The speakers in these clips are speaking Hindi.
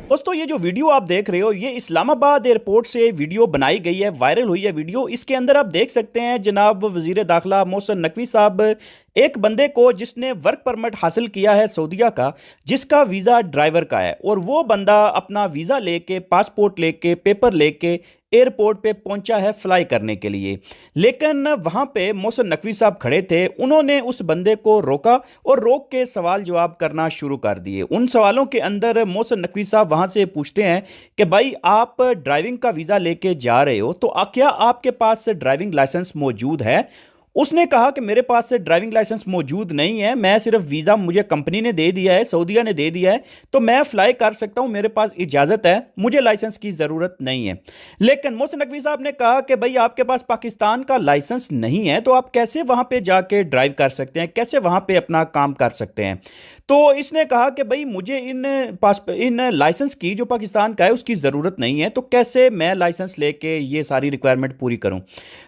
दोस्तों ये जो वीडियो आप देख रहे हो ये इस्लामाबाद एयरपोर्ट से वीडियो बनाई गई है, वायरल हुई है वीडियो। इसके अंदर आप देख सकते हैं जनाब वजीर दाखिला मोहसिन नकवी साहब एक बंदे को जिसने वर्क परमिट हासिल किया है सऊदीया का, जिसका वीज़ा ड्राइवर का है, और वो बंदा अपना वीज़ा लेके पासपोर्ट लेके पेपर लेके एयरपोर्ट पे पहुंचा है फ्लाई करने के लिए। लेकिन वहां पे मोहसिन नकवी साहब खड़े थे, उन्होंने उस बंदे को रोका और रोक के सवाल जवाब करना शुरू कर दिए। उन सवालों के अंदर मोहसिन नकवी साहब वहां से पूछते हैं कि भाई आप ड्राइविंग का वीज़ा लेके जा रहे हो, तो क्या आपके पास ड्राइविंग लाइसेंस मौजूद है? उसने कहा कि मेरे पास से ड्राइविंग लाइसेंस मौजूद नहीं है, मैं सिर्फ वीज़ा मुझे कंपनी ने दे दिया है, सऊदीया ने दे दिया है, तो मैं फ्लाई कर सकता हूं, मेरे पास इजाज़त है, मुझे लाइसेंस की ज़रूरत नहीं है। लेकिन मोहसिन नकवी साहब ने कहा कि भाई आपके पास पाकिस्तान का लाइसेंस नहीं है, तो आप कैसे वहां पे जाके ड्राइव कर सकते हैं, कैसे वहां पे अपना काम कर सकते हैं? तो इसने कहा कि भाई मुझे इन लाइसेंस की जो पाकिस्तान का है उसकी ज़रूरत नहीं है, तो कैसे मैं लाइसेंस लेके ये सारी रिक्वायरमेंट पूरी करूं?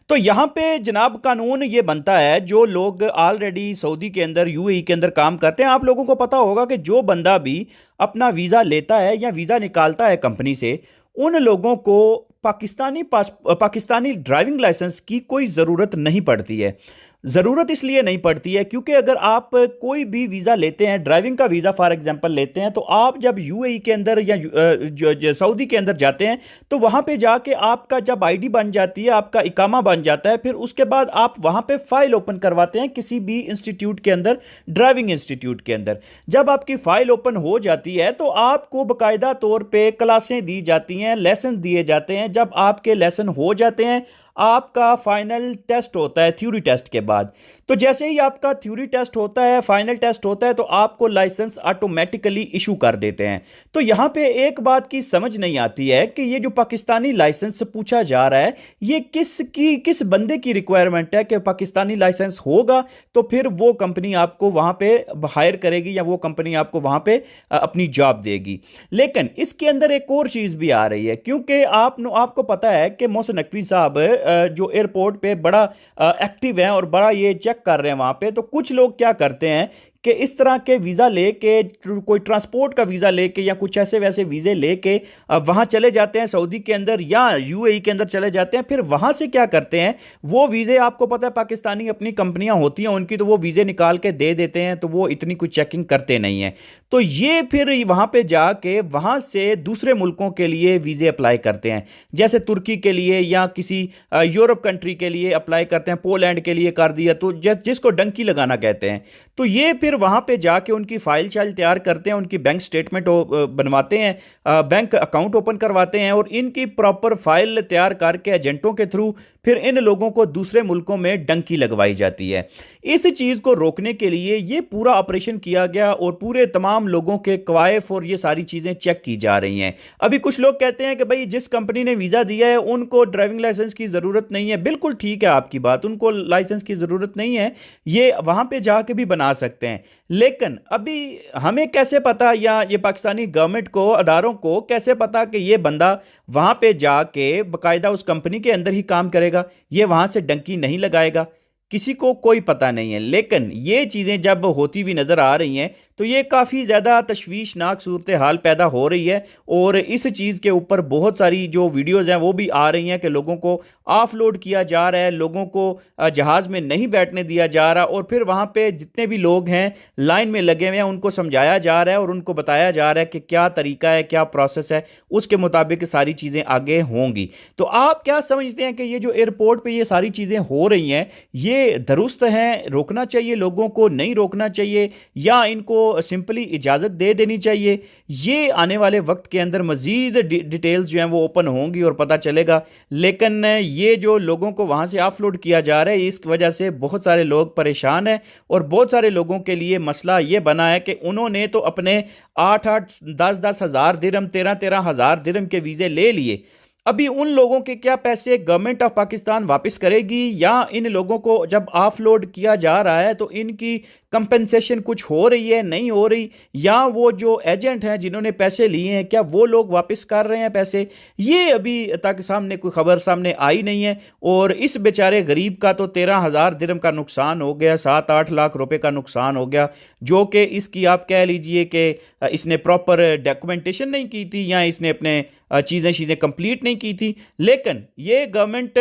तो यहां पे जनाब कानून ये बनता है, जो लोग ऑलरेडी सऊदी के अंदर यूएई के अंदर काम करते हैं, आप लोगों को पता होगा कि जो बंदा भी अपना वीज़ा लेता है या वीज़ा निकालता है कंपनी से, उन लोगों को पाकिस्तानी ड्राइविंग लाइसेंस की कोई ज़रूरत नहीं पड़ती है। ज़रूरत इसलिए नहीं पड़ती है क्योंकि अगर आप कोई भी वीज़ा लेते हैं, ड्राइविंग का वीज़ा फॉर एग्जांपल लेते हैं, तो आप जब यूएई के अंदर या सऊदी के अंदर जाते हैं, तो वहाँ पे जाके आपका जब आईडी बन जाती है, आपका इकामा बन जाता है, फिर उसके बाद आप वहाँ पे फाइल ओपन करवाते हैं किसी भी इंस्टीट्यूट के अंदर, ड्राइविंग इंस्टीट्यूट के अंदर। जब आपकी फ़ाइल ओपन हो जाती है तो आपको बाकायदा तौर पर क्लासें दी जाती हैं, लेसन दिए जाते हैं। जब आपके लेसन हो जाते हैं, आपका फाइनल टेस्ट होता है थ्योरी टेस्ट के बाद। तो जैसे ही आपका थ्योरी टेस्ट होता है, फाइनल टेस्ट होता है, तो आपको लाइसेंस ऑटोमेटिकली इशू कर देते हैं। तो यहां पे एक बात की समझ नहीं आती है कि ये जो पाकिस्तानी लाइसेंस पूछा जा रहा है, ये किस बंदे की रिक्वायरमेंट है कि पाकिस्तानी लाइसेंस होगा तो फिर वो कंपनी आपको वहां पे हायर करेगी या वो कंपनी आपको वहां पे अपनी जॉब देगी। लेकिन इसके अंदर एक और चीज भी आ रही है, क्योंकि आपको पता है कि मोहसिन नकवी साहब जो एयरपोर्ट पे बड़ा एक्टिव है और बड़ा ये चेक कर रहे हैं वहां पे। तो कुछ लोग क्या करते हैं कि इस तरह के वीज़ा लेके, कोई ट्रांसपोर्ट का वीज़ा लेके या कुछ ऐसे वैसे वीज़े लेके वहाँ चले जाते हैं सऊदी के अंदर या यूएई के अंदर चले जाते हैं। फिर वहाँ से क्या करते हैं, वो वीज़े, आपको पता है पाकिस्तानी अपनी कंपनियाँ होती हैं उनकी, तो वो वीज़े निकाल के दे देते हैं, तो वो इतनी कुछ चेकिंग करते नहीं हैं। तो ये फिर वहाँ पे जाके वहाँ से दूसरे मुल्कों के लिए वीज़े अप्लाई करते हैं, जैसे तुर्की के लिए या किसी यूरोप कंट्री के लिए अप्लाई करते हैं, पोलैंड के लिए कर दिया, तो जिसको डंकी लगाना कहते हैं। तो ये फिर वहां पे जाके उनकी फाइल शाइल तैयार करते हैं, उनकी बैंक स्टेटमेंट बनवाते हैं, बैंक अकाउंट ओपन करवाते हैं, और इनकी प्रॉपर फाइल तैयार करके एजेंटों के थ्रू फिर इन लोगों को दूसरे मुल्कों में डंकी लगवाई जाती है। इस चीज को रोकने के लिए ये पूरा ऑपरेशन किया गया और पूरे तमाम लोगों के क्वाइफ और ये सारी चीजें चेक की जा रही हैं। अभी कुछ लोग कहते हैं कि भाई जिस कंपनी ने वीजा दिया है उनको ड्राइविंग लाइसेंस की जरूरत नहीं है। बिल्कुल ठीक है आपकी बात, उनको लाइसेंस की जरूरत नहीं है, ये वहां पे जाके भी बना सकते हैं। लेकिन अभी हमें कैसे पता, या ये पाकिस्तानी गवर्नमेंट को, अदारों को कैसे पता कि ये बंदा वहां पे जाके बाकायदा उस कंपनी के अंदर ही काम करेगा, ये वहां से डंकी नहीं लगाएगा? किसी को कोई पता नहीं है। लेकिन ये चीज़ें जब होती हुई नज़र आ रही हैं तो ये काफ़ी ज़्यादा तशवीशनाक सूरत हाल पैदा हो रही है, और इस चीज़ के ऊपर बहुत सारी जो वीडियोज़ हैं वो भी आ रही हैं कि लोगों को ऑफलोड किया जा रहा है, लोगों को जहाज़ में नहीं बैठने दिया जा रहा, और फिर वहाँ पे जितने भी लोग हैं लाइन में लगे हुए हैं उनको समझाया जा रहा है और उनको बताया जा रहा है कि क्या तरीका है, क्या प्रोसेस है, उसके मुताबिक सारी चीज़ें आगे होंगी। तो आप क्या समझते हैं कि ये जो एयरपोर्ट पर ये सारी चीज़ें हो रही हैं, ये दुरुस्त हैं, रोकना चाहिए लोगों को, नहीं रोकना चाहिए, या इनको सिंपली इजाज़त दे देनी चाहिए? ये आने वाले वक्त के अंदर मज़ीद डिटेल्स जो हैं वो ओपन होंगी और पता चलेगा। लेकिन ये जो लोगों को वहाँ से ऑफलोड किया जा रहा है, इस वजह से बहुत सारे लोग परेशान हैं, और बहुत सारे लोगों के लिए मसला ये बना है कि उन्होंने तो अपने 8-8, 10-10 हज़ार दिरहम, 13-13 हज़ार दिरहम के वीज़े ले लिए, अभी उन लोगों के क्या पैसे गवर्नमेंट ऑफ पाकिस्तान वापस करेगी, या इन लोगों को जब ऑफलोड किया जा रहा है तो इनकी कंपनसेशन कुछ हो रही है, नहीं हो रही, या वो जो एजेंट हैं जिन्होंने पैसे लिए हैं क्या वो लोग वापस कर रहे हैं पैसे, ये अभी तक सामने कोई खबर सामने आई नहीं है। और इस बेचारे गरीब का तो 13,000 दिरहम का नुकसान हो गया, 7-8 लाख रुपए का नुकसान हो गया, जो कि इसकी आप कह लीजिए कि इसने प्रॉपर डॉक्यूमेंटेशन नहीं की थी, या इसने अपने चीज़ें चीज़ें कंप्लीट नहीं की थी। लेकिन ये गवर्नमेंट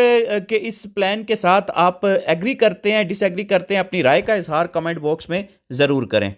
के इस प्लान के साथ आप एग्री करते हैं, डिसएग्री करते हैं, अपनी राय का इजहार कमेंट बॉक्स में ज़रूर करें।